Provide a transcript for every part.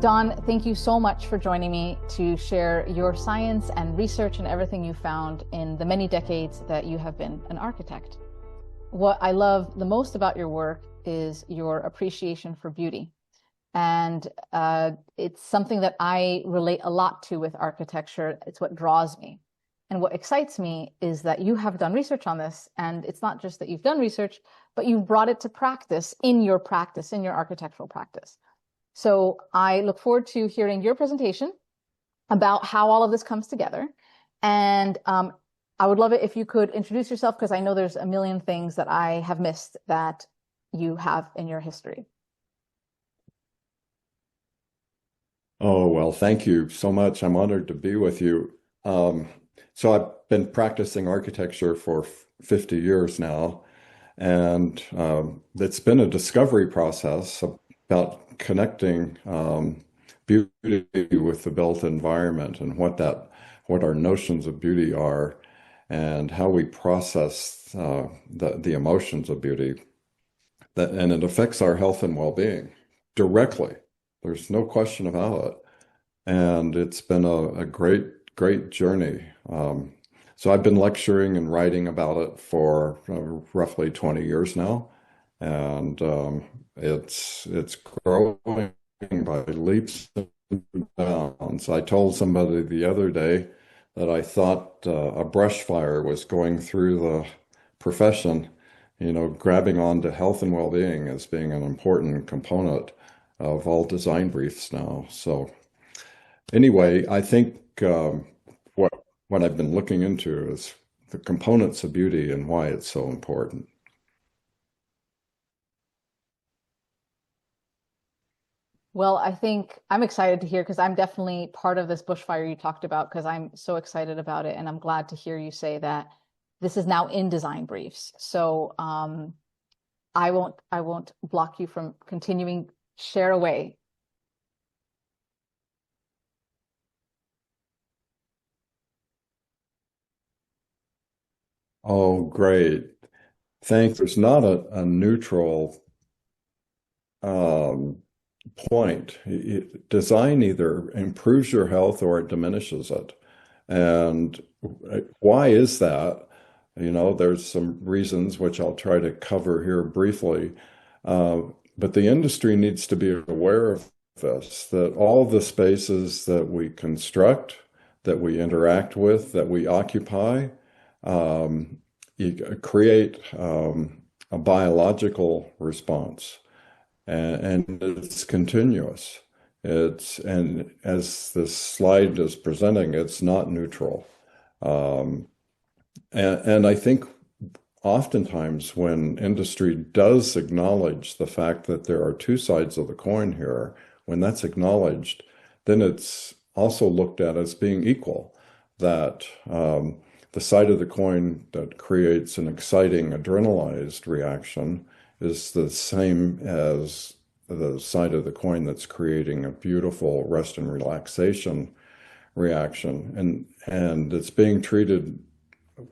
Don, thank you so much for joining me to share your science and research and everything you found in the many decades that you have been an architect. What I love the most about your work is your appreciation for beauty. And it's something that I relate a lot to with architecture. It's what draws me. And what excites me is that you have done research on this. And it's not just that you've done research, but you've brought it to practice, in your architectural practice. So I look forward to hearing your presentation about how all of this comes together. And I would love it if you could introduce yourself, because I know there's a million things that I have missed that you have in your history. Oh, well, thank you so much. I'm honored to be with you. So I've been practicing architecture for 50 years now, and it's been a discovery process about connecting beauty with the built environment and what our notions of beauty are and how we process the emotions of beauty. And it affects our health and well-being directly. There's no question about it. And it's been a great journey. So I've been lecturing and writing about it for roughly 20 years now. And it's growing by leaps and bounds. I told somebody the other day that I thought a brush fire was going through the profession, grabbing on to health and well-being as being an important component of all design briefs now. So anyway, I think what I've been looking into is the components of beauty and why it's so important. Well, I think I'm excited to hear, because I'm definitely part of this bushfire you talked about, because I'm so excited about it. And I'm glad to hear you say that this is now in design briefs. So I won't block you from continuing. Share away. Oh, great. Thanks. There's not a neutral point. Design either improves your health or it diminishes it. And why is that? There's some reasons which I'll try to cover here briefly. But the industry needs to be aware of this, that all the spaces that we construct, that we interact with, that we occupy, you create a biological response, and it's continuous. And as this slide is presenting, it's not neutral. And I think oftentimes when industry does acknowledge the fact that there are two sides of the coin here, when that's acknowledged, then it's also looked at as being equal, that the side of the coin that creates an exciting adrenalized reaction is the same as the side of the coin that's creating a beautiful rest and relaxation reaction. And it's being treated,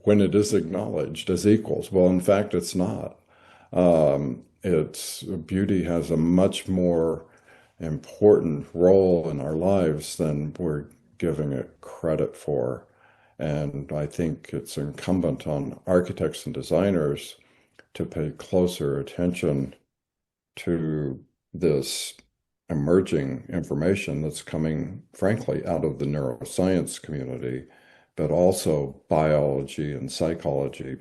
when it is acknowledged, as equals. Well, in fact, it's not. Beauty has a much more important role in our lives than we're giving it credit for. And I think it's incumbent on architects and designers to pay closer attention to this emerging information that's coming, frankly, out of the neuroscience community, but also biology and psychology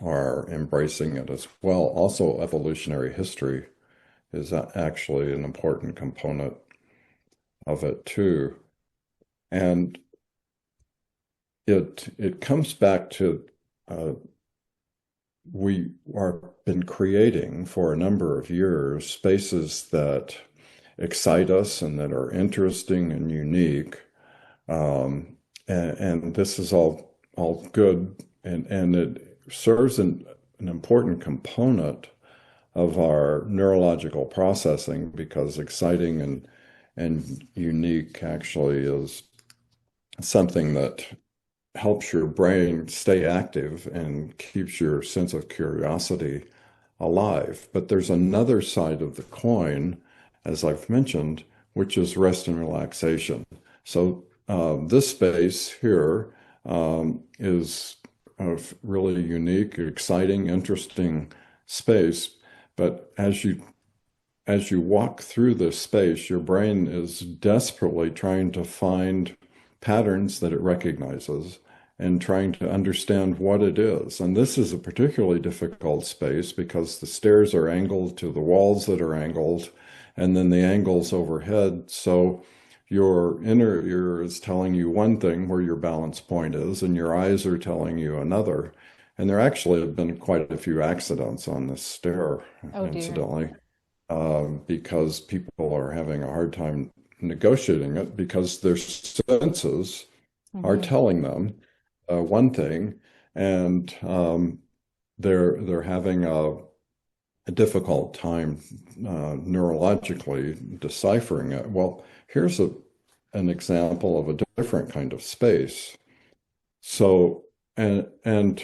are embracing it as well. Also, evolutionary history is actually an important component of it too. And it comes back to we are been creating for a number of years spaces that excite us and that are interesting and unique. And this is all good, and it serves an important component of our neurological processing, because exciting and unique actually is something that helps your brain stay active and keeps your sense of curiosity alive. But there's another side of the coin, as I've mentioned, which is rest and relaxation. So this space here is a really unique, exciting, interesting space. But as you walk through this space, your brain is desperately trying to find patterns that it recognizes and trying to understand what it is. And this is a particularly difficult space because the stairs are angled to the walls that are angled, and then the angles overhead. So your inner ear is telling you one thing where your balance point is, and your eyes are telling you another. And there actually have been quite a few accidents on this stair, Oh dear. incidentally, because people are having a hard time negotiating it because their senses are Hmm. telling them one thing, and they're having a difficult time neurologically deciphering it. Well, here's an example of a different kind of space. So, and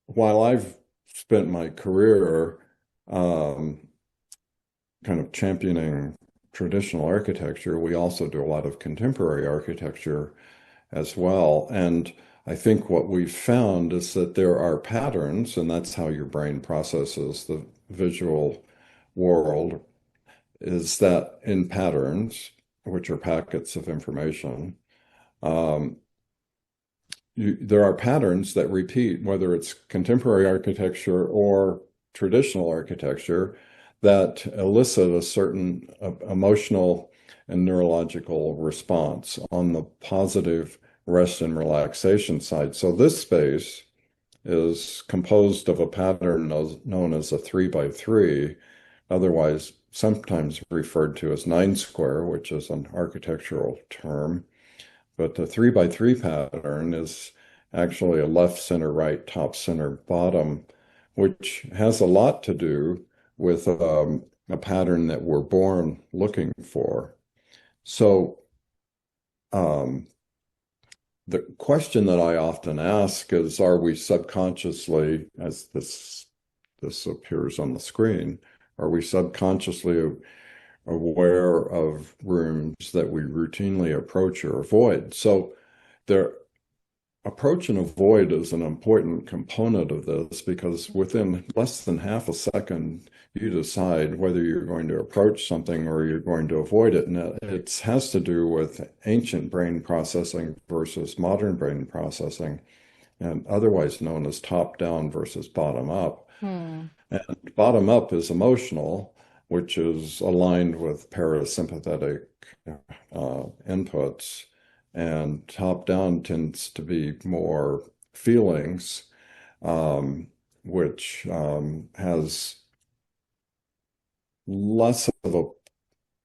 while I've spent my career um, kind of championing traditional architecture, we also do a lot of contemporary architecture as well. And I think what we've found is that there are patterns, and that's how your brain processes the visual world, is that in patterns, which are packets of information, um, there are patterns that repeat, whether it's contemporary architecture or traditional architecture, that elicit a certain emotional and neurological response on the positive rest and relaxation side. So this space is composed of a pattern known as a 3 by 3, otherwise sometimes referred to as 9 square, which is an architectural term. But the 3 by 3 pattern is actually a left, center, right, top, center, bottom, which has a lot to do with a pattern that we're born looking for. So um, the question that I often ask is, are we subconsciously, as this appears on the screen, are we subconsciously aware of rooms that we routinely approach or avoid? So there, approach and avoid is an important component of this because within less than half a second, you decide whether you're going to approach something or you're going to avoid it. And it has to do with ancient brain processing versus modern brain processing, and otherwise known as top down versus bottom up. Hmm. And bottom up is emotional, which is aligned with parasympathetic inputs, and top down tends to be more feelings, which has less of a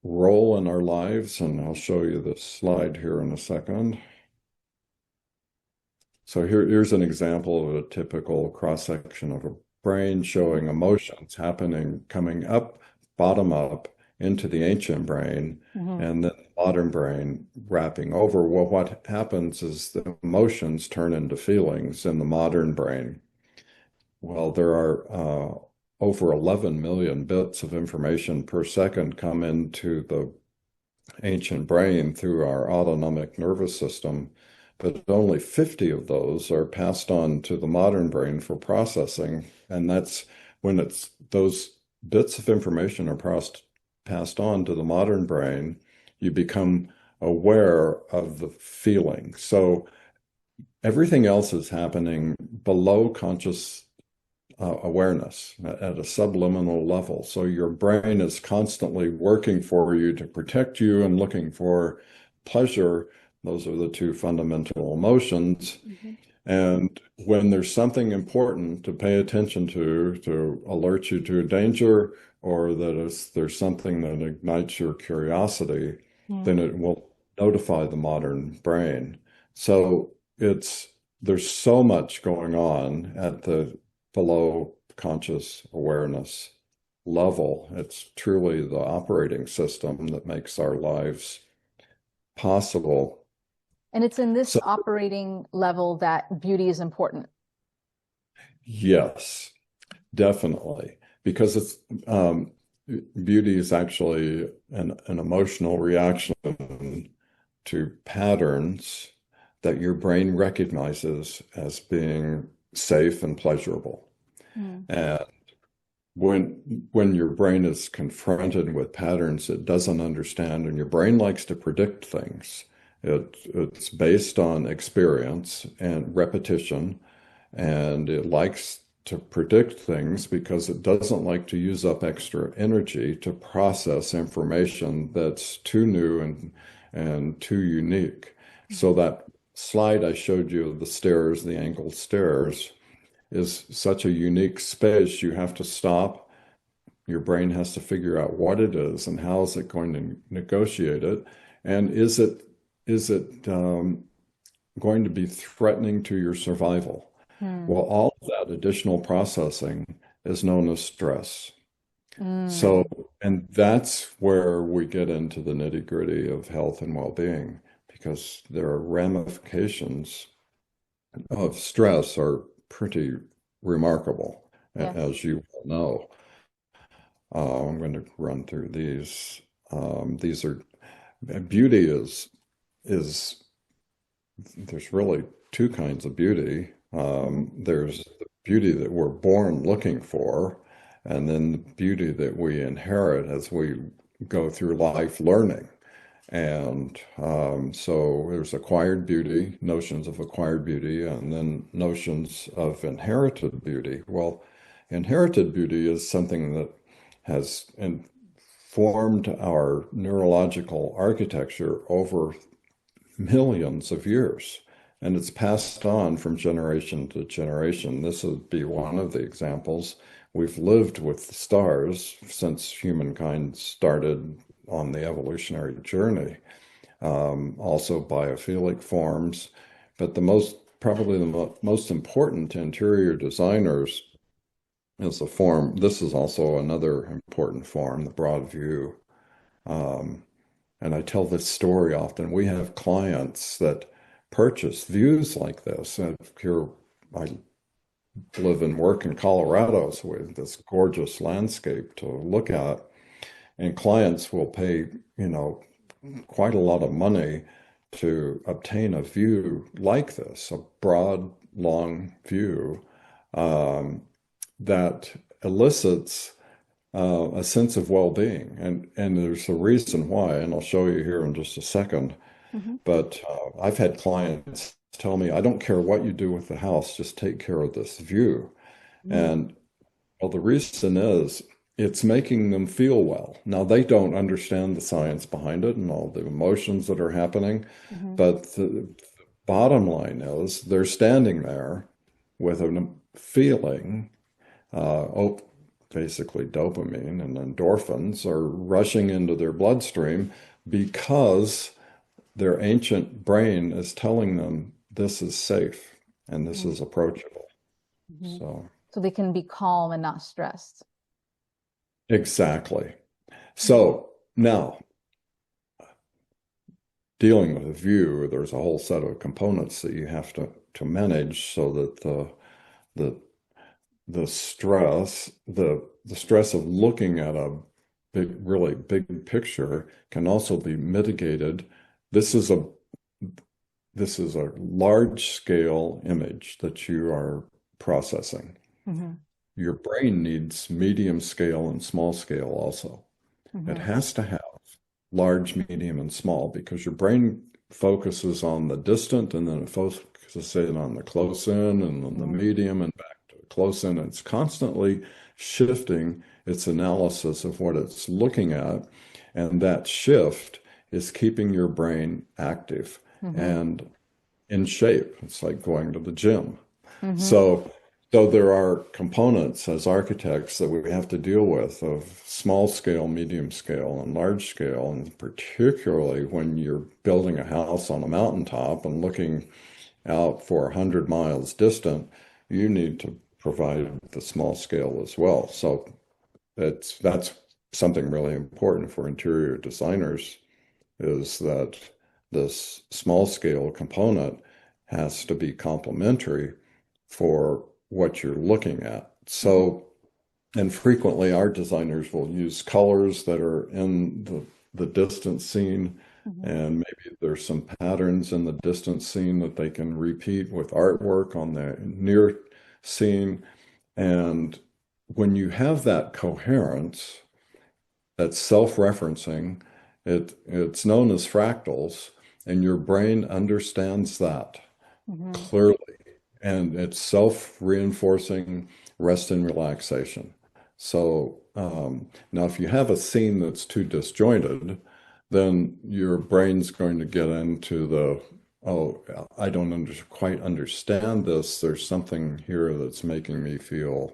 role in our lives. And I'll show you this slide here in a second. So here's an example of a typical cross-section of a brain showing emotions happening, coming up, bottom up into the ancient brain, Hmm. and then the modern brain wrapping over. Well, what happens is the emotions turn into feelings in the modern brain. Well, there are over 11 million bits of information per second come into the ancient brain through our autonomic nervous system, but only 50 of those are passed on to the modern brain for processing. And that's when it's those bits of information are passed on to the modern brain, you become aware of the feeling. So everything else is happening below conscious awareness at a subliminal level. So your brain is constantly working for you to protect you and looking for pleasure. Those are the two fundamental emotions. Hmm. And when there's something important to pay attention to alert you to danger, or that there's something that ignites your curiosity, then Hmm. it will notify the modern brain. So there's so much going on at the below conscious awareness level. It's truly the operating system that makes our lives possible. And it's in this So, operating level that beauty is important. yes, definitely, because um, beauty is actually an emotional reaction to patterns that your brain recognizes as being safe and pleasurable. Mm. And when your brain is confronted with patterns it doesn't understand, and your brain likes to predict things, it's based on experience and repetition, and it likes to predict things because it doesn't like to use up extra energy to process information that's too new and too unique. So that slide I showed you of the stairs, the angled stairs, is such a unique space. You have to stop. Your brain has to figure out what it is and how is it going to negotiate it, and is it going to be threatening to your survival? Mm. Well, all of that additional processing is known as stress. So, Mm. and that's where we get into the nitty-gritty of health and well-being, because there are ramifications of stress are pretty remarkable, Yes. as you well know. I'm going to run through these. These are beauty is there's really two kinds of beauty. Mm-hmm. There's the beauty that we're born looking for, and then the beauty that we inherit as we go through life learning. And so there's acquired beauty, notions of acquired beauty, and then notions of inherited beauty. Well, inherited beauty is something that has informed our neurological architecture over millions of years. And it's passed on from generation to generation. This would be one of the examples. We've lived with the stars since humankind started on the evolutionary journey. Also biophilic forms. But probably the most important to interior designers is the form. This is also another important form, the broad view. Um, and I tell this story often. We have clients that purchase views like this. And here, I live and work in Colorado, so we have this gorgeous landscape to look at. And clients will pay, quite a lot of money to obtain a view like this, a broad, long view that elicits a sense of well-being. And there's a reason why, and I'll show you here in just a second. Mm-hmm. But I've had clients tell me, I don't care what you do with the house, just take care of this view. Mm. And well, the reason is it's making them feel well. Now, they don't understand the science behind it and all the emotions that are happening, Mm-hmm. but the bottom line is they're standing there with a feeling, basically dopamine and endorphins are rushing into their bloodstream because their ancient brain is telling them this is safe and this is approachable. Mm-hmm. So, So they can be calm and not stressed. exactly. Mm-hmm. So now, dealing with a view, there's a whole set of components that you have to manage so that the the stress of looking at a really big picture can also be mitigated. This is a large scale image that you are processing. Mm-hmm. Your brain needs medium scale and small scale also. It Mm-hmm. has to have large, medium, and small because your brain focuses on the distant and then it focuses in on the close in and on the Mm-hmm. medium and back to close in. It's constantly shifting its analysis of what it's looking at. And that shift is keeping your brain active Mm-hmm. and in shape. It's like going to the gym. Mm-hmm. So there are components as architects that we have to deal with of small scale, medium scale, and large scale, and particularly when you're building a house on a mountaintop and looking out for 100 miles distant, you need to provide the small scale as well. So that's something really important for interior designers is that this small scale component has to be complementary for what you're looking at. Mm-hmm. So And frequently our designers will use colors that are in the distance scene, Hmm. and maybe there's some patterns in the distance scene that they can repeat with artwork on the near scene. And when you have that coherence, that's self-referencing, it's known as fractals, and your brain understands that Hmm. clearly. And it's self-reinforcing rest and relaxation. So now, if you have a scene that's too disjointed, then your brain's going to get into the, oh, I don't quite understand this. There's something here that's making me feel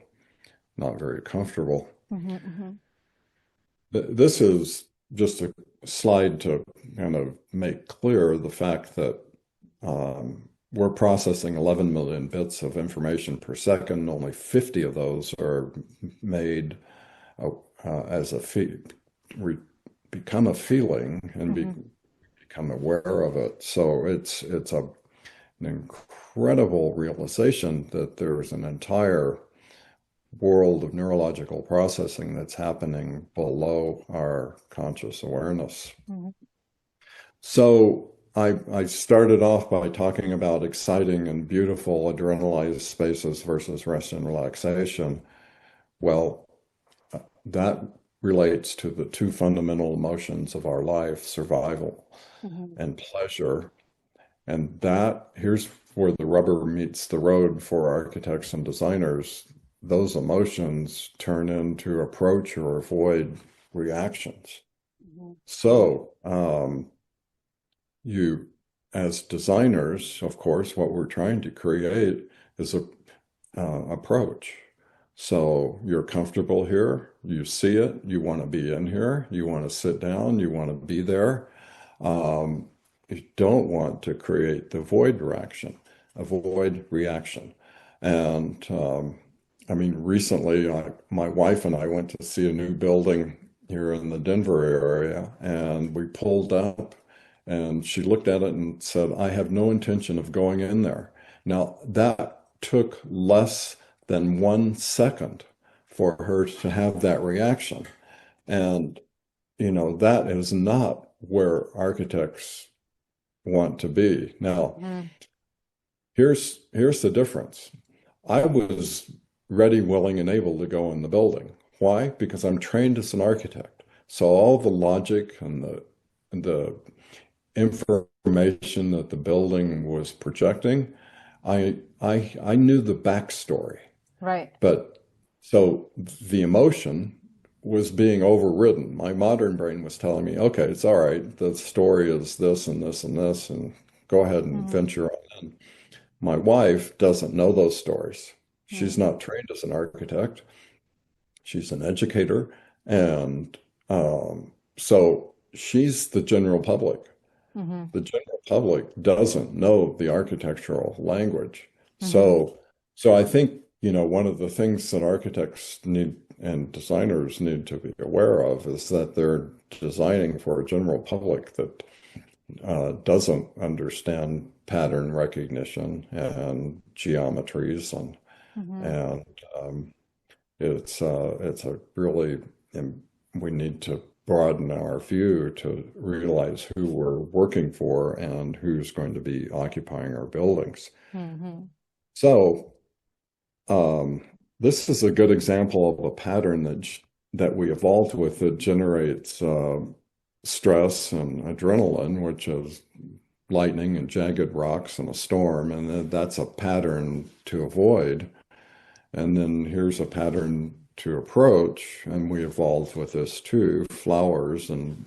not very comfortable. Hmm. Hmm. This is just a slide to kind of make clear the fact that we're processing 11 million bits of information per second. Only 50 of those are made uh, as a re become a feeling and Hmm. become aware of it. So an incredible realization that there's an entire world of neurological processing that's happening below our conscious awareness. Hmm. So I started off by talking about exciting and beautiful adrenalized spaces versus rest and relaxation. Well, that relates to the two fundamental emotions of our life, survival Hmm. and pleasure. And that here's where the rubber meets the road for architects and designers. Those emotions turn into approach or avoid reactions. Hmm. So, you, as designers, of course, what we're trying to create is a approach. So you're comfortable here, you see it, you want to be in here, you want to sit down, you want to be there. Um, you don't want to create the avoid reaction. And I mean, recently, my wife and I went to see a new building here in the Denver area, and we pulled up, and she looked at it and said, I have no intention of going in there. Now, that took less than 1 second for her to have that reaction. And, that is not where architects want to be. Now, Hmm. here's the difference. I was ready, willing, and able to go in the building. Why? Because I'm trained as an architect. So all the logic and the information that the building was projecting, I knew the backstory. Right. But so the emotion was being overridden. My modern brain was telling me, okay, it's all right. The story is this and this and this, and go ahead and Hmm. venture on. My wife doesn't know those stories. She's Hmm. not trained as an architect. She's an educator. And so she's the general public. Hmm. The general public doesn't know the architectural language. Hmm. So I think, one of the things that architects need and designers need to be aware of is that they're designing for a general public that doesn't understand pattern recognition and geometries Hmm. and it's a really we need to broaden our view to realize who we're working for and who's going to be occupying our buildings. Hmm. So um, this is a good example of a pattern that we evolved with that generates stress and adrenaline, which is lightning and jagged rocks and a storm, and that's a pattern to avoid. And then here's a pattern to approach, and we evolved with this too, flowers and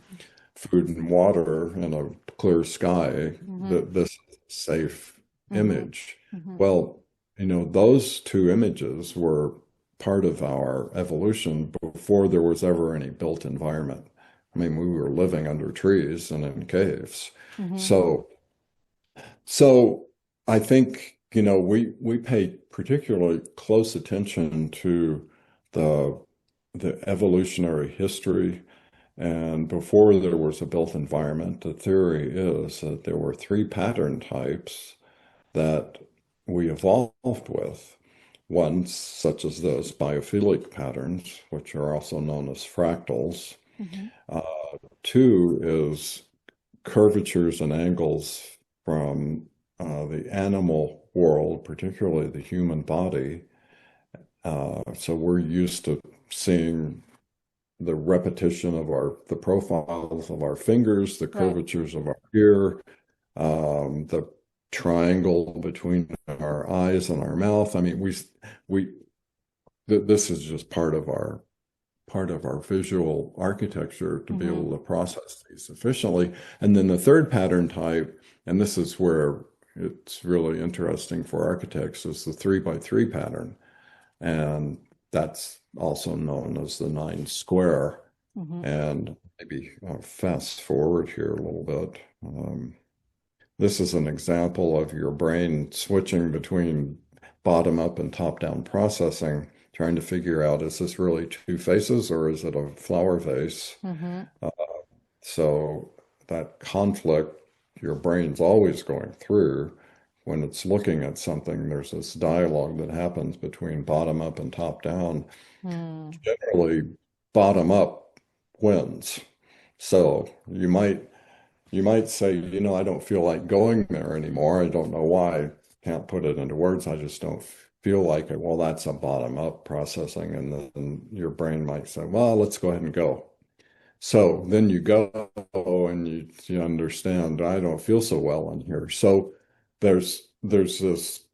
food and water and a clear sky, Hmm. that this is a safe Hmm. image. Hmm. Well, those two images were part of our evolution before there was ever any built environment. I mean, we were living under trees and in caves. Hmm. So so I think, we pay particularly close attention to the the evolutionary history. And before there was a built environment, the theory is that there were three pattern types that we evolved with. ones, such as those biophilic patterns, which are also known as fractals. Mm-hmm. Uh, Two is curvatures and angles from the animal world, particularly the human body. So we're used to seeing the repetition of the profiles of our fingers, the Right. curvatures of our ear, the triangle between our eyes and our mouth. I mean, we this is just part of our visual architecture to be Mm-hmm. able to process these efficiently. And then the third pattern type, and this is where it's really interesting for architects, is the 3 by 3 pattern. And that's also known as the 9 square. Mm-hmm. And maybe fast forward here a little bit. This is an example of your brain switching between bottom up and top down processing, trying to figure out, is this really two faces or is it a flower vase? Mm-hmm. Uh, so that conflict, your brain's always going through when it's looking at something. There's this dialogue that happens between bottom up and top down. Mm. Generally, bottom up wins. So you might say, I don't feel like going there anymore. I don't know why. Can't put it into words. I just don't feel like it. Well, that's a bottom up processing. And then your brain might say, well, let's go ahead and go. So then you go and you understand, I don't feel so well in here. So there's this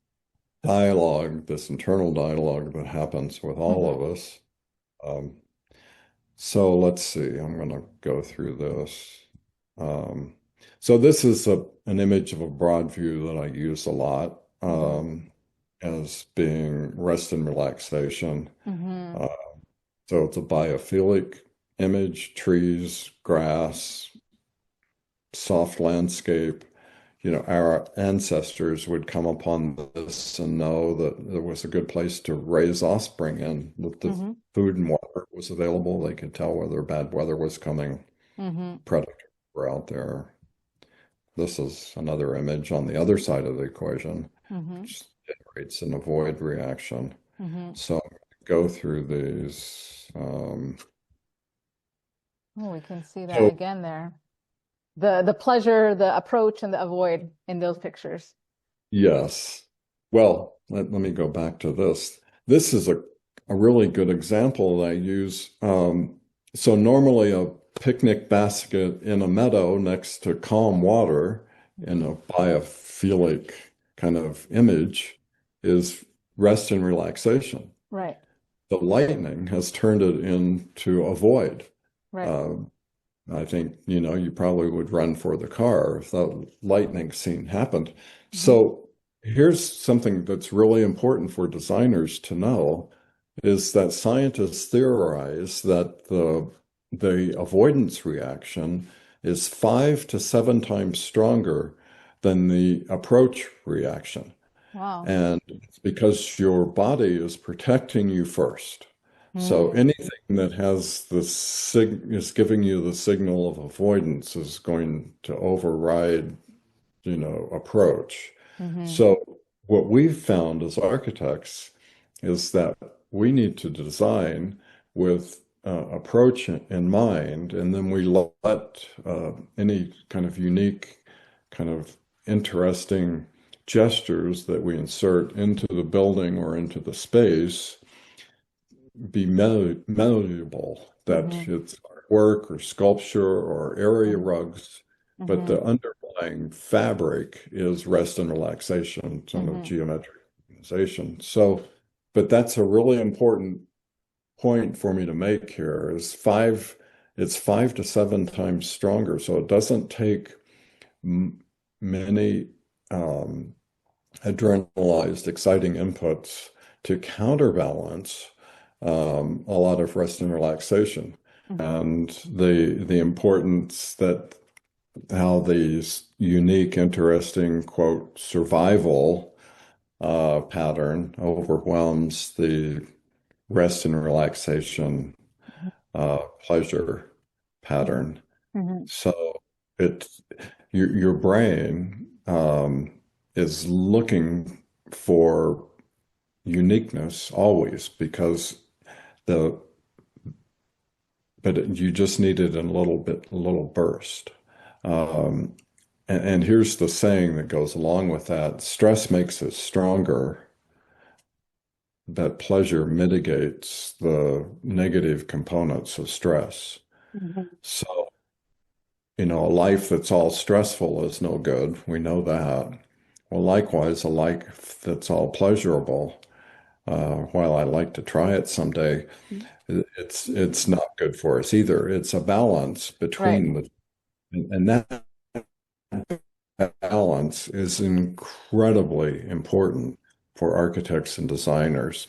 dialogue, this internal dialogue that happens with all Mm-hmm. of us. Um, so let's see, I'm going to go through this. Um, so this is an image of a broad view that I use a lot Mm-hmm. as being rest and relaxation. Mm-hmm. Uh, so it's a biophilic image, trees, grass, soft landscape. Our ancestors would come upon this and know that it was a good place to raise offspring in, that the Mm-hmm. food and water was available. They could tell whether bad weather was coming, Mm-hmm. predators were out there. This is another image on the other side of the equation, Mm-hmm. which generates an avoid reaction. Mm-hmm. So I'm going to go through these. Oh, we can see that So again there. The pleasure, the approach, and the avoid in those pictures. yes. Well, let me go back to this. This is a really good example that I use. So normally a picnic basket in a meadow next to calm water in Mm-hmm. a biophilic kind of image is rest and relaxation. Right. The lightning has turned it into a void. Right. Uh, I think, you probably would run for the car if that lightning scene happened. Mm-hmm. So here's something that's really important for designers to know is that scientists theorize that the avoidance reaction is 5 to 7 times stronger than the approach reaction. Wow. And it's because your body is protecting you first. So Mm. anything that has is giving you the signal of avoidance is going to override, approach. Mm-hmm. So what we've found as architects is that we need to design with approach in mind, and then we let any kind of unique, kind of interesting gestures that we insert into the building or into the space be malleable, that Mm-hmm. it's artwork or sculpture or area Mm-hmm. rugs, but Mm-hmm. the underlying fabric is rest and relaxation, some of Mm-hmm. geometric organization. So, but that's a really important point for me to make here is it's 5 to 7 times stronger. So it doesn't take many um, adrenalized, exciting inputs to counterbalance a lot of rest and relaxation. Mm-hmm. And the importance that how these unique, interesting, quote, survival pattern overwhelms the rest and relaxation pleasure pattern. Mm-hmm. So it's your brain is looking for uniqueness always because the but you just needed a little burst. Um, and here's the saying that goes along with that: stress makes us stronger, but pleasure mitigates the negative components of stress. Mhm. So, a life that's all stressful is no good. We know that. Well, likewise, a life that's all pleasurable, while I like to try it someday, it's not good for us either. It's a balance Right. between and that balance is incredibly important for architects and designers,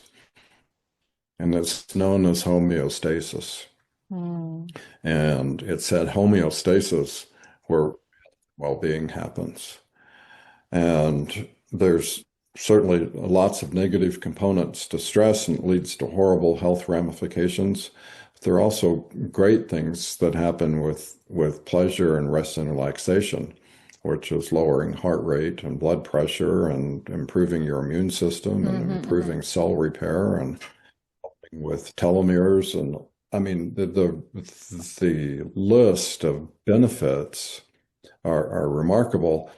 and it's known as homeostasis. Mm. And it's at homeostasis where well-being happens. And there's certainly lots of negative components to stress, and it leads to horrible health ramifications. There are also great things that happen with pleasure and rest and relaxation, which is lowering heart rate and blood pressure and improving your immune system and Hmm. Hmm. improving cell repair and with telomeres. And I mean, the list of benefits are remarkable.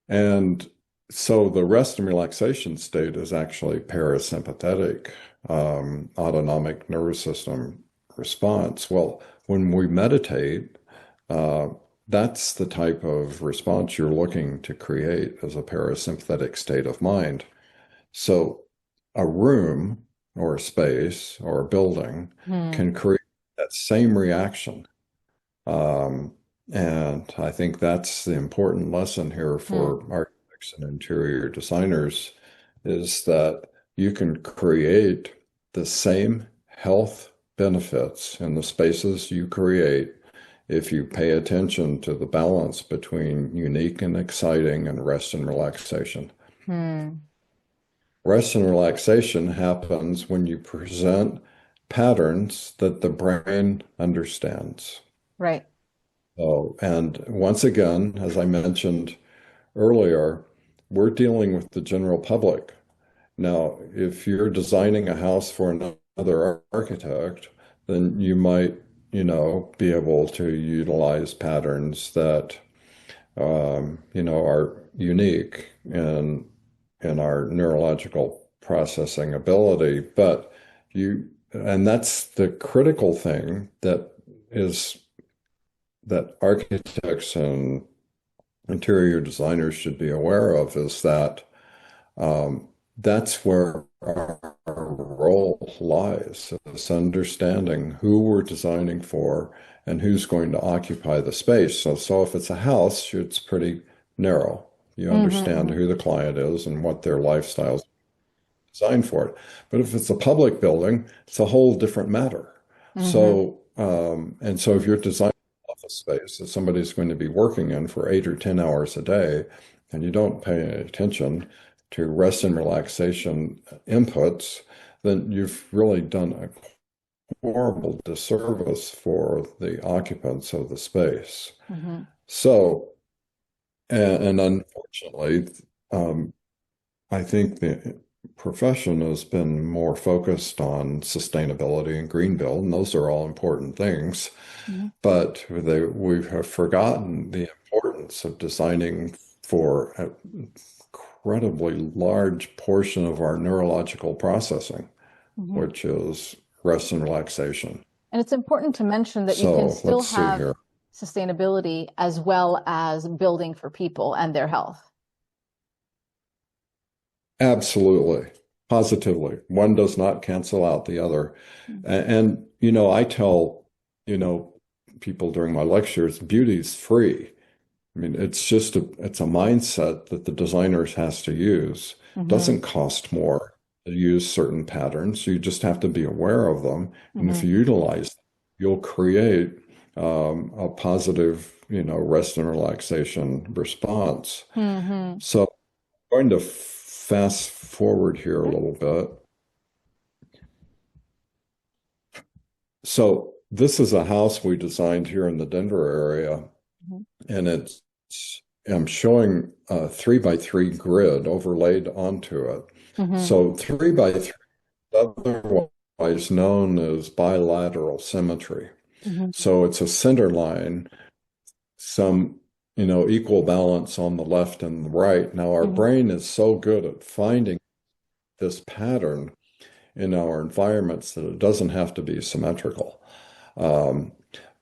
And so the rest and relaxation state is actually parasympathetic, autonomic nervous system response. Well, when we meditate, uh, that's the type of response you're looking to create as a parasympathetic state of mind. So a room or a space or a building Hmm. can create that same reaction. Um, and I think that's the important lesson here Hmm. for architects and interior designers is that you can create the same health benefits in the spaces you create if you pay attention to the balance between unique and exciting and rest and relaxation. Hmm. Rest and relaxation happens when you present patterns that the brain understands. Right. Oh, and once again, as I mentioned earlier, we're dealing with the general public. Now, if you're designing a house for another architect, then you might, be able to utilize patterns that, are unique in our neurological processing ability. And that's the critical thing is that architects and interior designers should be aware of is that that's where our role lies, is understanding who we're designing for and who's going to occupy the space. So if it's a house, it's pretty narrow. You Hmm. understand Hmm. who the client is and what their lifestyles designed for it. But if it's a public building, it's a whole different matter. Hmm. So if you're designing an office space that somebody's going to be working in for 8 or 10 hours a day, and you don't pay any attention to rest and relaxation inputs, then you've really done a horrible disservice for the occupants of the space. Hmm. So, and unfortunately, um, I think the profession has been more focused on sustainability and green build, and those are all important things. Hmm. But we have forgotten the importance of designing for an incredibly large portion of our neurological processing, Hmm. which is rest and relaxation. And it's important to mention that you can So still let's see have here. sustainability as well as building for people and their health. Absolutely, positively. One does not cancel out the other. I tell, you know, people during my lectures, beauty's free. I mean, it's a mindset that the designers has to use. Hmm. Doesn't cost more to use certain patterns. You just have to be aware of them. And if Hmm. you utilize them, you'll create a positive, rest and relaxation response. Hmm. So I'm going to fast forward here a little bit. So this is a house we designed here in the Denver area, and I'm showing a 3 by 3 grid overlaid onto it. Mm-hmm. So 3 by 3, otherwise known as bilateral symmetry. Mm-hmm. So it's a center line, some, equal balance on the left and the right. Now, our Mm-hmm. brain is so good at finding this pattern in our environments that it doesn't have to be symmetrical. Um,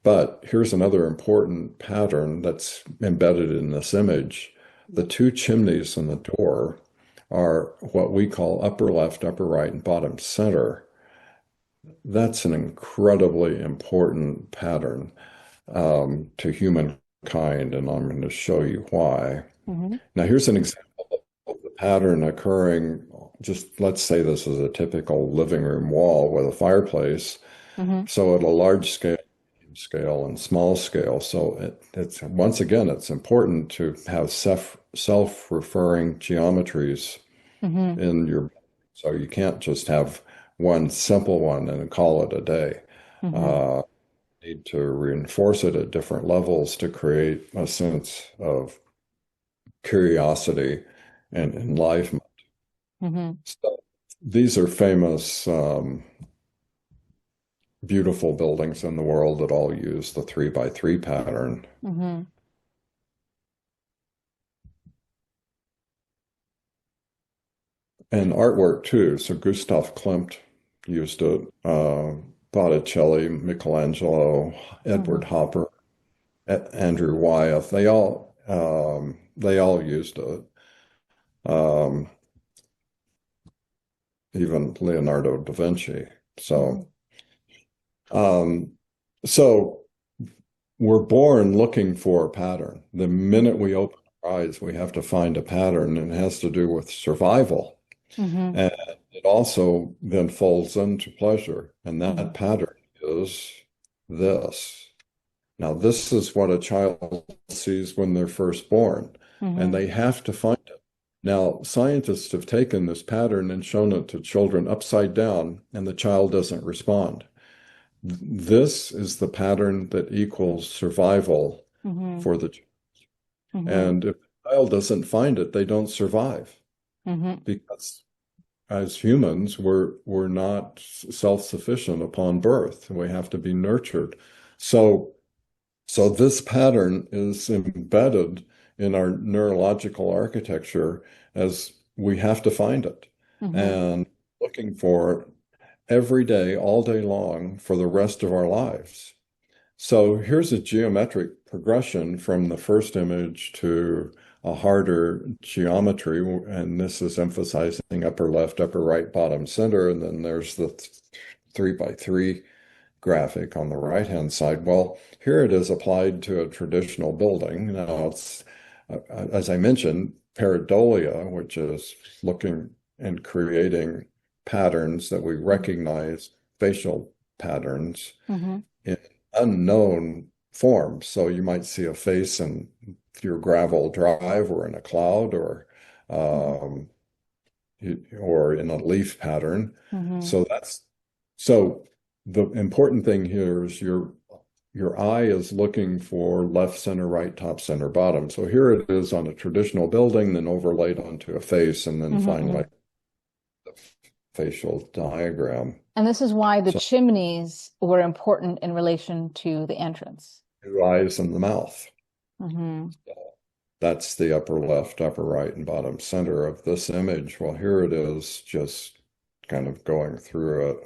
but here's another important pattern that's embedded in this image. The two chimneys in the door are what we call upper left, upper right, and bottom center. That's an incredibly important pattern to humankind, and I'm going to show you why. Mm-hmm. Now, here's an example of the pattern occurring. Just let's say this is a typical living room wall with a fireplace. Mm-hmm. So at a large scale and small scale. So it's once again, it's important to have self-referring geometries Mm-hmm. in your, so you can't just have one simple one and call it a day. Mm-hmm. Uh, Need to reinforce it at different levels to create a sense of curiosity and enlivenment. Mm-hmm. So these are famous, beautiful buildings in the world that all use the 3 by 3 pattern. Mm-hmm. And artwork too. So Gustav Klimt used it, Botticelli, Michelangelo, Edward Mm-hmm. Hopper, Andrew Wyeth. They all used it. Um, Even Leonardo da Vinci. Mm-hmm. Um, so we're born looking for a pattern. The minute we open our eyes, we have to find a pattern, and it has to do with survival. Mm-hmm. And it also then folds into pleasure. And Mm-hmm. that pattern is this. Now, this is what a child sees when they're first born, and Mm-hmm. they have to find it. Now, scientists have taken this pattern and shown it to children upside down, and the child doesn't respond. This is the pattern that equals survival Mm-hmm. for the child. Mm-hmm. And if the child doesn't find it, they don't survive Mm-hmm. because as humans, we're not self-sufficient upon birth. We have to be nurtured. So so this pattern is embedded in our neurological architecture as we have to find it Mm-hmm. and looking for it every day, all day long for the rest of our lives. So here's a geometric progression from the first image to a harder geometry, and this is emphasizing upper left, upper right, bottom center, and then there's the 3 by 3 graphic on the right-hand side. Well, here it is applied to a traditional building. Now it's, as I mentioned, pareidolia, which is looking and creating patterns that we recognize, facial patterns Mm-hmm. in unknown forms. So you might see a face in your gravel drive or in a cloud um, or in a leaf pattern. Mm-hmm. So so the important thing here is your eye is looking for left, center, right, top, center, bottom. So here it is on a traditional building, then overlaid onto a face, and then Mm-hmm. finally the facial diagram. And this is why the So chimneys were important in relation to the entrance. two eyes and the mouth. Mm-hmm. That's the upper left, upper right, and bottom center of this image. Well, here it is, just kind of going through it.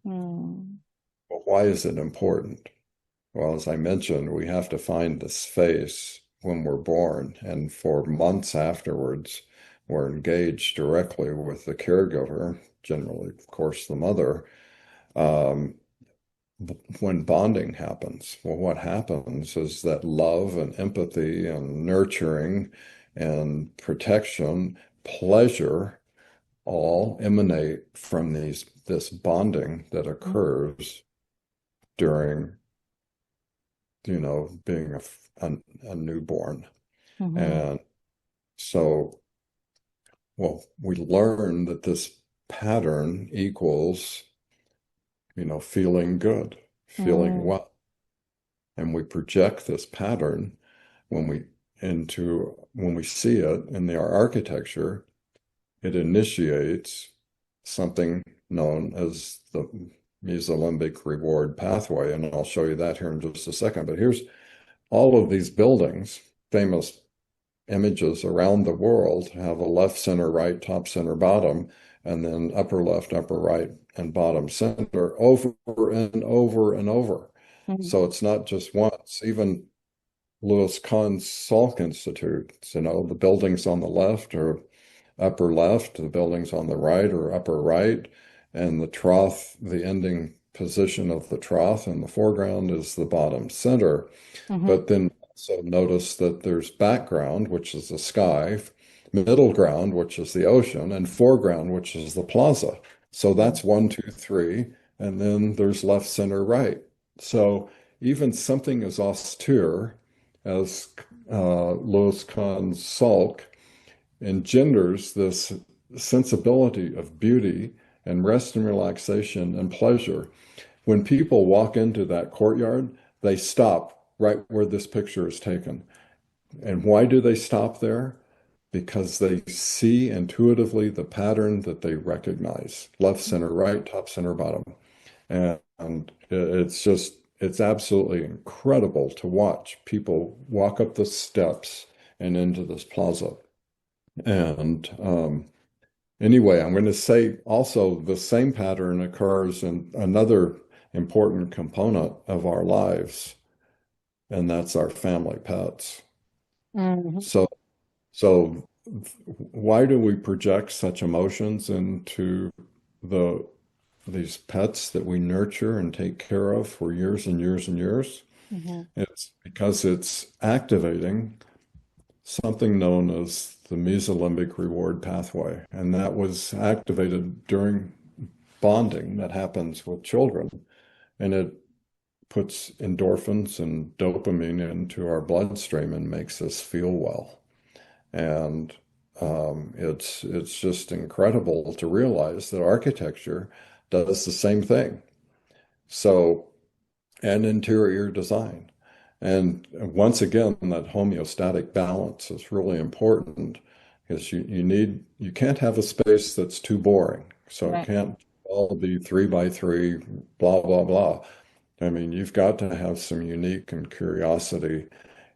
Mm. But why is it important? Well, as I mentioned, we have to find this face when we're born, and for months afterwards, we're engaged directly with the caregiver, generally, of course, the mother, um, when bonding happens. Well, what happens is that love and empathy and nurturing and protection, pleasure, all emanate from this bonding that occurs during being a newborn. Mm-hmm. And so, well, we learn that this pattern equals, feeling good, feeling Mm-hmm. well. And we project this pattern when we into when we see it in the architecture, it initiates something known as the mesolimbic reward pathway. And I'll show you that here in just a second. But here's all of these buildings, famous images around the world, have a left, center, right, top, center, bottom, and then upper left, upper right, and bottom center over and over and over. Mhm. So it's not just once. Even Lewis Kahn's Salk Institute, the buildings on the left are upper left, the buildings on the right are upper right, and the trough, the ending position of the trough in the foreground is the bottom center. Mhm. But then also notice that there's background, which is the sky, middle ground, which is the ocean, and foreground, which is the plaza. So that's one, two, three, and then there's left, center, right. So even something as austere as Louis Kahn's Salk engenders this sensibility of beauty and rest and relaxation and pleasure. When people walk into that courtyard, they stop right where this picture is taken. And why do they stop there? Because they see intuitively the pattern that they recognize: left, center, right, top, center, bottom. And it's absolutely incredible to watch people walk up the steps and into this plaza. And anyway, I'm going to say also the same pattern occurs in another important component of our lives, and that's our family pets. Mhm. So, so why do we project such emotions into the these pets that we nurture and take care of for years and years and years? Mhm. It's because it's activating something known as the mesolimbic reward pathway, and that was activated during bonding that happens with children, and it puts endorphins and dopamine into our bloodstream and makes us feel well. And it's just incredible to realize that architecture does the same thing. So, and interior design. And once again, that homeostatic balance is really important because you can't have a space that's too boring. So it Right. can't all be 3 by 3, blah, blah, blah. I mean, you've got to have some unique and curiosity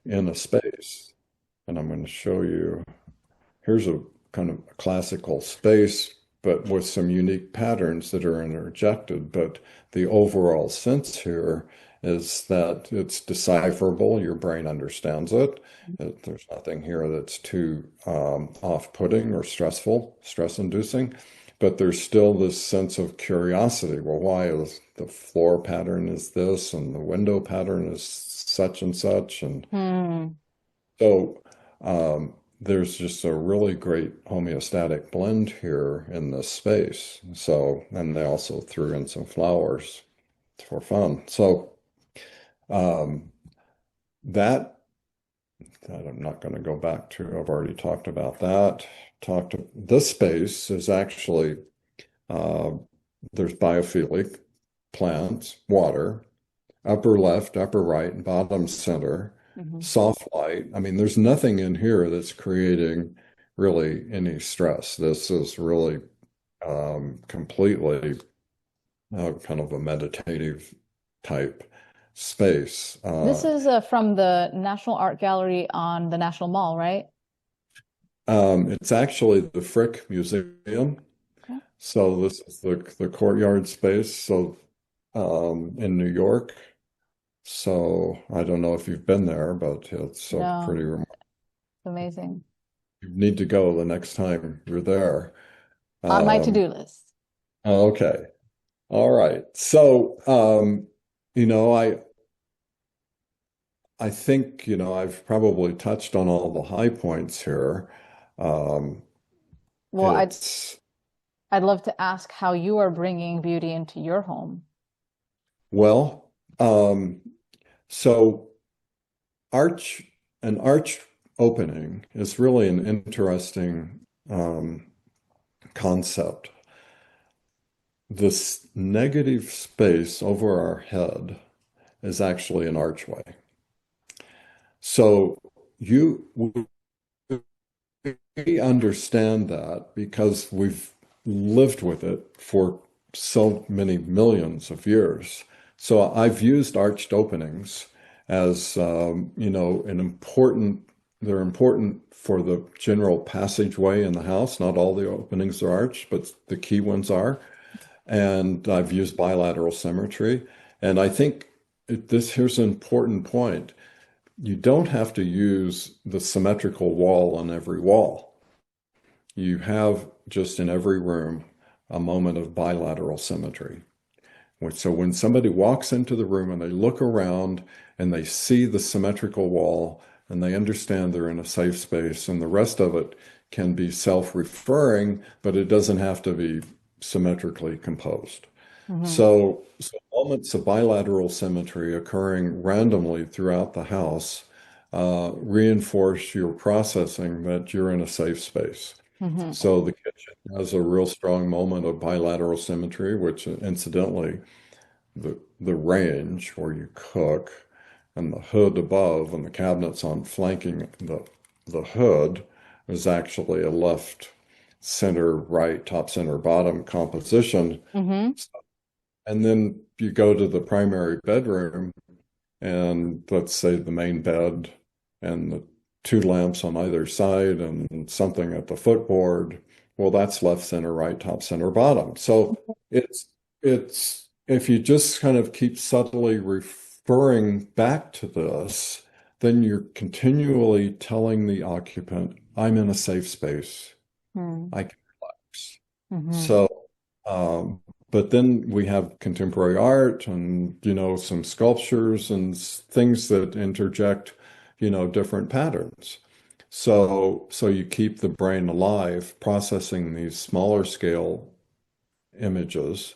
in a space. And I'm going to show you. Here's a kind of a classical space, but with some unique patterns that are interjected. But the overall sense here is that it's decipherable. Your brain understands it. There's nothing here that's too off-putting or stressful, stress-inducing. But there's still this sense of curiosity. Well, why is the floor pattern is this and the window pattern is such and such? And Hmm. so there's just a really great homeostatic blend here in this space. So, and they also threw in some flowers for fun. So um, that I'm not going to go back to. I've already talked about that. This space is actually uh, there's biophilic plants, water, upper left, upper right, and bottom center, Mhm. soft light. I mean, there's nothing in here that's creating really any stress. This is really completely kind of a meditative type space. This is from the National Art Gallery on the National Mall, right? It's actually the Frick Museum. Okay. So this is the courtyard space. So in New York. So I don't know if you've been there, but it's a No, pretty it's amazing. you need to go the next time you're there. On my Um, to-do list. okay. All right. So, you know, I think, I've probably touched on all the high points here. Um, Well, it's I'd love to ask how you are bringing beauty into your home. well, so arch an arch opening is really an interesting concept. This negative space over our head is actually an archway. So you we understand that because we've lived with it for so many millions of years. So I've used arched openings as, they're important for the general passageway in the house. Not all the openings are arched, but the key ones are. And I've used bilateral symmetry. And I think here's an important point. You don't have to use the symmetrical wall on every wall. You have just in every room a moment of bilateral symmetry. So when somebody walks into the room and they look around and they see the symmetrical wall and they understand they're in a safe space, and the rest of it can be self-referring, but it doesn't have to be symmetrically composed. Mm-hmm. So moments of bilateral symmetry occurring randomly throughout the house reinforce your processing that you're in a safe space. Mm-hmm. So the kitchen has a real strong moment of bilateral symmetry, which incidentally, the range where you cook and the hood above and the cabinets on flanking the hood is actually a left, center, right, top, center, bottom composition. Mm-hmm. And then you go to the primary bedroom and let's say the main bed and the two lamps on either side and something at the footboard. Well, that's left, center, right, top, center, bottom. So it's if you just kind of keep subtly referring back to this, then you're continually telling the occupant, I'm in a safe space. Mm-hmm. I can relax. Mm-hmm. So, um, but then we have contemporary art and, some sculptures and things that interject, different patterns. So you keep the brain alive, processing these smaller scale images,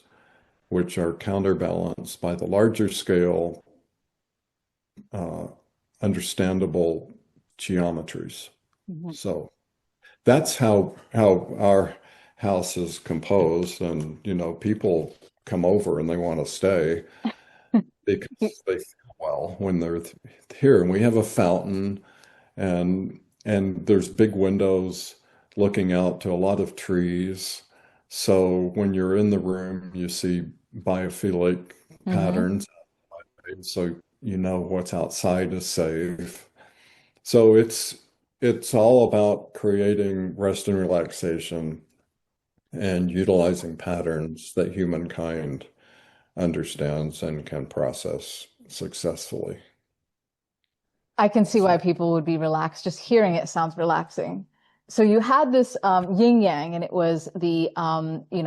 which are counterbalanced by the larger scale, uh, understandable geometries. Mm-hmm. So that's how our house is composed, and people come over and they want to stay because they feel well when they're here. And we have a fountain, and there's big windows looking out to a lot of trees. So when you're in the room, you see biophilic Mm-hmm. patterns, so you know what's outside is safe. So it's all about creating rest and relaxation and utilizing patterns that humankind understands and can process successfully. I can see why So, people would be relaxed. Just hearing it sounds relaxing. So you had this yin yang, and it was the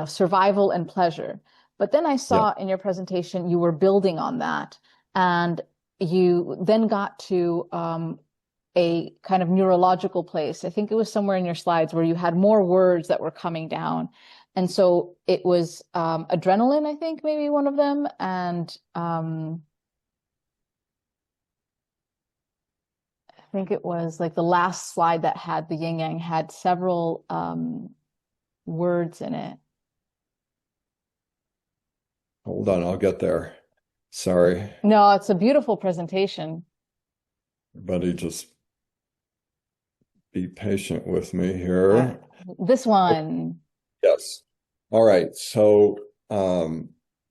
survival and pleasure. But then I yeah. saw in your presentation you were building on that, and you then got to a kind of neurological place. I think it was somewhere in your slides where you had more words that were coming down, and so it was adrenaline, I think maybe one of them, and I think it was like the last slide that had the yin yang had several words in it. Hold on, I'll get there. Sorry, No, it's a beautiful presentation. everybody, just be patient with me All right. here. This one. Yes. All right. So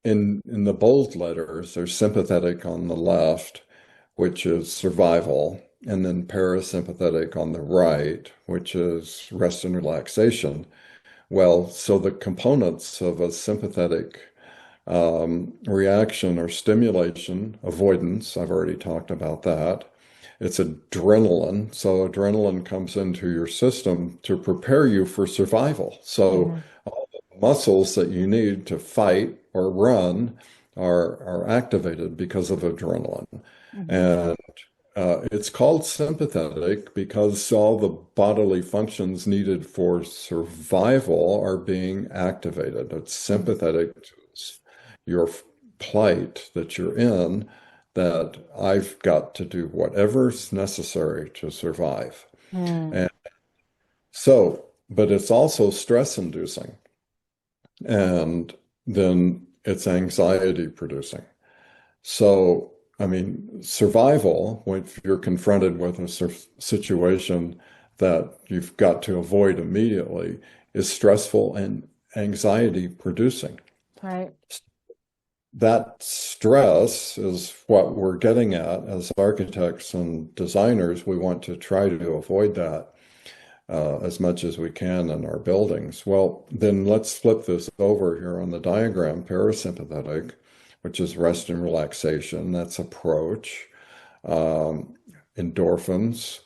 in the bold letters, there's sympathetic on the left, which is survival, and then parasympathetic on the right, which is rest and relaxation. Well, so the components of a sympathetic reaction or stimulation, avoidance. I've already talked about that. It's adrenaline. So adrenaline comes into your system to prepare you for survival. So Mm-hmm. all the muscles that you need to fight or run are activated because of adrenaline. Mm-hmm. And it's called sympathetic because all the bodily functions needed for survival are being activated. It's sympathetic to your plight that you're in, that I've got to do whatever's necessary to survive. Mm-hmm. And so, but it's also stress inducing, and then it's anxiety producing. So I mean, survival, when you're confronted with a situation that you've got to avoid immediately, is stressful and anxiety producing. Right. That stress is what we're getting at as architects and designers. We want to try to avoid that as much as we can in our buildings. Well, then let's flip this over here on the diagram, parasympathetic, which is rest and relaxation. That's approach. Um, Endorphins,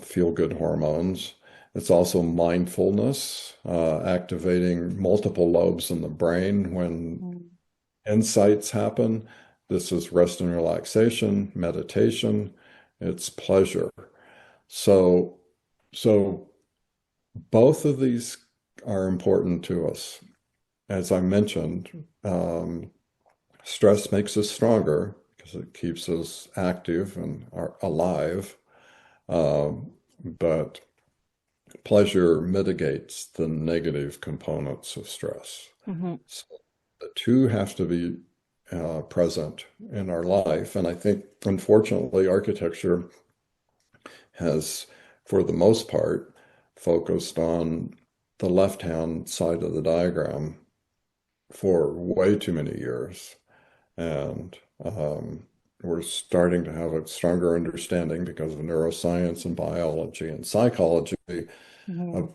feel-good hormones. It's also mindfulness, activating multiple lobes in the brain when Mm. insights happen. This is rest and relaxation, meditation, it's pleasure. So, so both of these are important to us. As I mentioned, stress makes us stronger because it keeps us active and are alive. But pleasure mitigates the negative components of stress. Hmm. So the two have to be present in our life. And I think, unfortunately, architecture has, for the most part, focused on the left-hand side of the diagram for way too many years. And we're starting to have a stronger understanding because of neuroscience and biology and psychology Hmm. of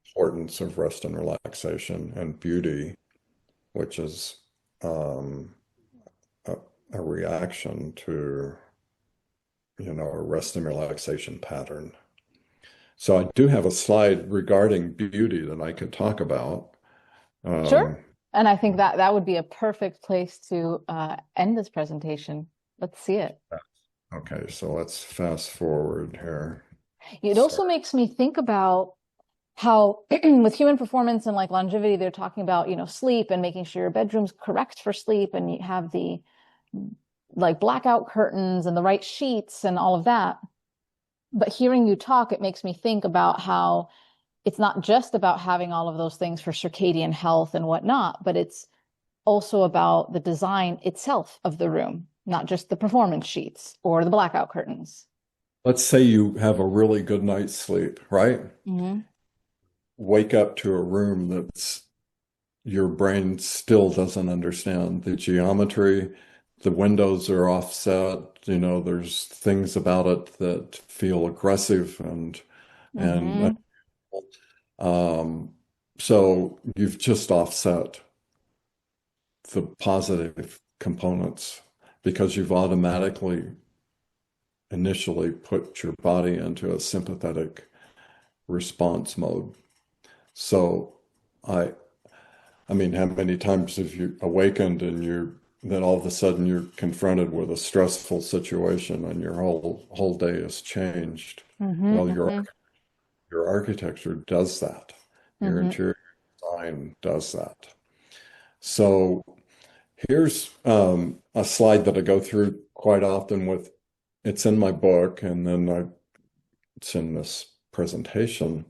importance of rest and relaxation and beauty, which is um, a, a reaction to, a rest and relaxation pattern. So I do have a slide regarding beauty that I could talk about. Sure. Um, And I think that that would be a perfect place to end this presentation. Let's see it. okay, so let's fast forward here. It also Start. makes me think about how with human performance and like longevity, they're talking about, sleep and making sure your bedroom's correct for sleep and you have the like blackout curtains and the right sheets and all of that. But hearing you talk, it makes me think about how it's not just about having all of those things for circadian health and whatnot, but it's also about the design itself of the room, not just the performance sheets or the blackout curtains. Let's say you have a really good night's sleep, right? Hmm. Wake up to a room that's your brain still doesn't understand the geometry. The windows are offset. There's things about it that feel aggressive and Hmm. um, so you've just offset the positive components because you've automatically initially put your body into a sympathetic response mode. So I I mean, how many times have you awakened and then all of a sudden you're confronted with a stressful situation and your whole day has changed? Well, Hmm. your architecture does that. Your Hmm. interior design does that. So here's a slide that I go through quite often with, it's in my book and then it's in this presentation.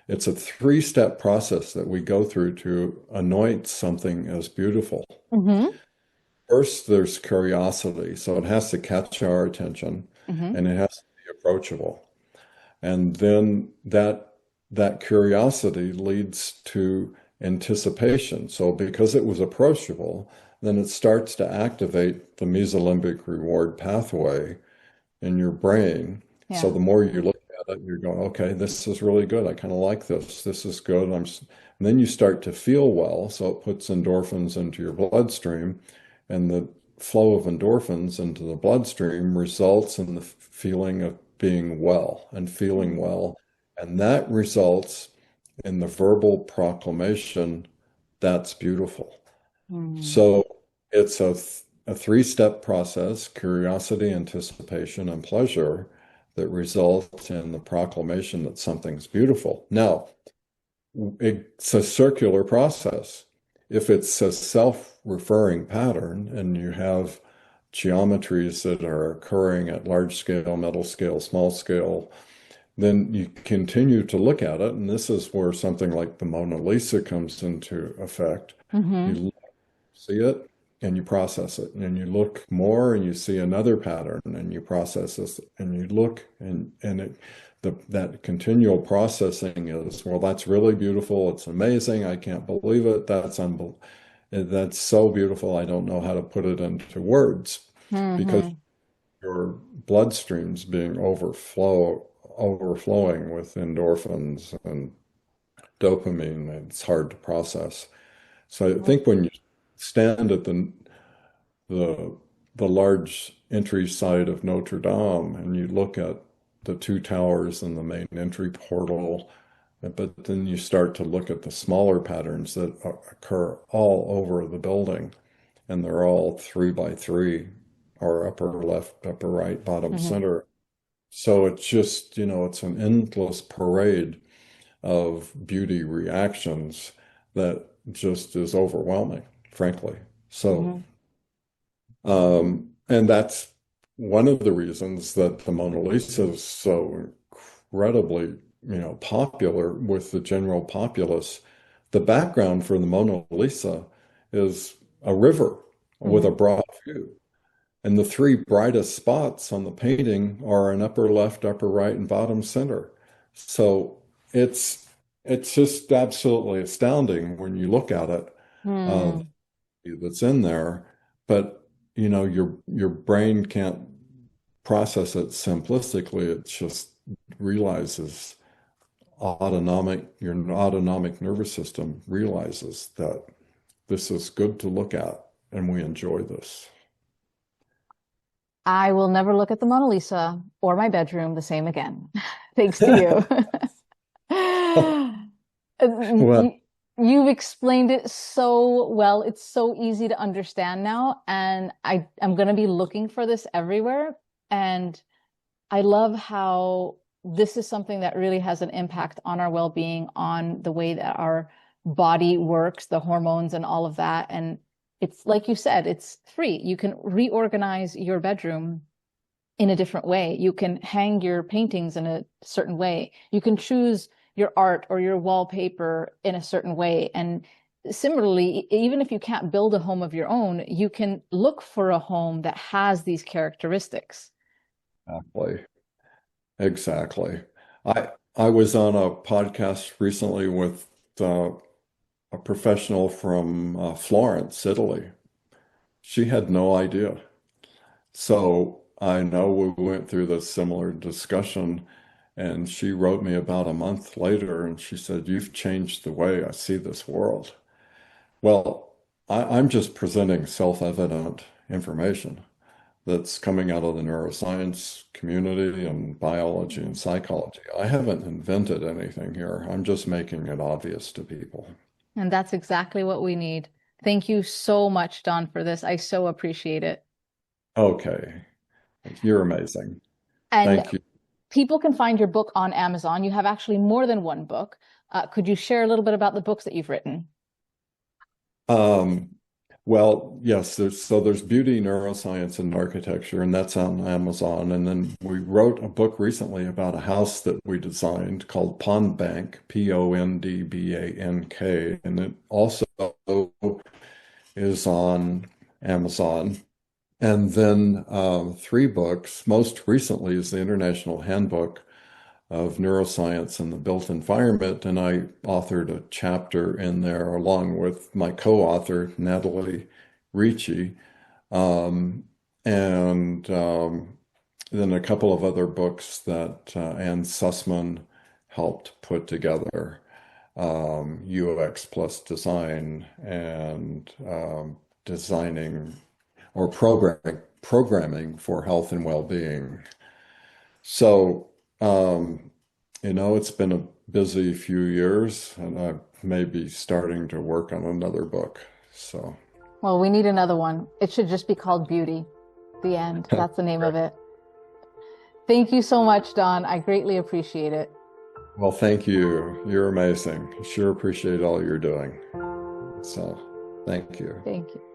It's a three-step process that we go through to anoint something as beautiful. Hmm. First, there's curiosity. So it has to catch our attention Hmm. and it has to be approachable. And then that curiosity leads to anticipation. So because it was approachable, then it starts to activate the mesolimbic reward pathway in your brain. So Yeah. the more you look at it, you're going, okay, this is really good. I kind of like this. This is good. And then you start to feel well. So it puts endorphins into your bloodstream, and the flow of endorphins into the bloodstream results in the feeling of being well and feeling well. And that results in the verbal proclamation, that's beautiful. Mm. So it's a three-step process, curiosity, anticipation, and pleasure, that results in the proclamation that something's beautiful. Now, it's a circular process. If it's a self-referring pattern and you have geometries that are occurring at large scale, middle scale, small scale, then you continue to look at it. And this is where something like the Mona Lisa comes into effect. Hmm. You see it, and you process it, and you look more and you see another pattern, and you process this and you look, that continual processing is, well, that's really beautiful, it's amazing, I can't believe it, that's so beautiful, I don't know how to put it into words, because Hmm. your bloodstream's being overflowing with endorphins and dopamine. It's hard to process. So I think when you stand at the the large entry site of Notre Dame and you look at the two towers and the main entry portal, but then you start to look at the smaller patterns that occur all over the building, and they're all 3 by 3, or upper left, upper right, bottom Hmm. center. So it's just, it's an endless parade of beauty reactions that just is overwhelming, frankly. So, Hmm. and that's one of the reasons that the Mona Lisa is so incredibly, popular with the general populace. The background for the Mona Lisa is a river with a Hmm. broad view. And the three brightest spots on the painting are in upper left, upper right, and bottom center. So it's it's just absolutely astounding when you look at it, uh, Hmm. that's in there. But your brain can't process it simplistically. It just realizes your autonomic nervous system realizes that this is good to look at, and we enjoy this. I will never look at the Mona Lisa or my bedroom the same again, thanks to you. Well, You- You've explained it so well. It's so easy to understand now, and I'm going to be looking for this everywhere. And I love how this is something that really has an impact on our well-being, on the way that our body works, the hormones and all of that. And it's like you said, it's free. You can reorganize your bedroom in a different way. You can hang your paintings in a certain way. You can choose your art or your wallpaper in a certain way. And similarly, even if you can't build a home of your own, you can look for a home that has these characteristics. exactly. Exactly. I was on a podcast recently with a professional from Florence, Italy. She had no idea. So I know we went through this similar discussion, and she wrote me about a month later, and she said, "You've changed the way I see this world." Well, I'm just presenting self-evident information that's coming out of the neuroscience community and biology and psychology. I haven't invented anything here. I'm just making it obvious to people. And that's exactly what we need. Thank you so much, Don, for this. I so appreciate it. Okay, you're amazing. And Thank you. people can find your book on Amazon. You have actually more than one book. Could you share a little bit about the books that you've written? Um, well, yes, there's beauty, neuroscience, and architecture, and that's on Amazon. And then we wrote a book recently about a house that we designed called Pond Bank, Pondbank, and it also is on Amazon. And then three books. Most recently is the International Handbook of Neuroscience and the Built Environment, and I authored a chapter in there along with my co-author, Natalie Ricci, um, and then a couple of other books that Anne Sussman helped put together, UX plus design and designing or programming for health and well-being. So, it's been a busy few years, and I may be starting to work on another book. So, Well, we need another one. It should just be called Beauty. The end. That's the name of it. Thank you so much, Don. I greatly appreciate it. well, thank you. You're amazing. Sure appreciate all you're doing. So, thank you. Thank you.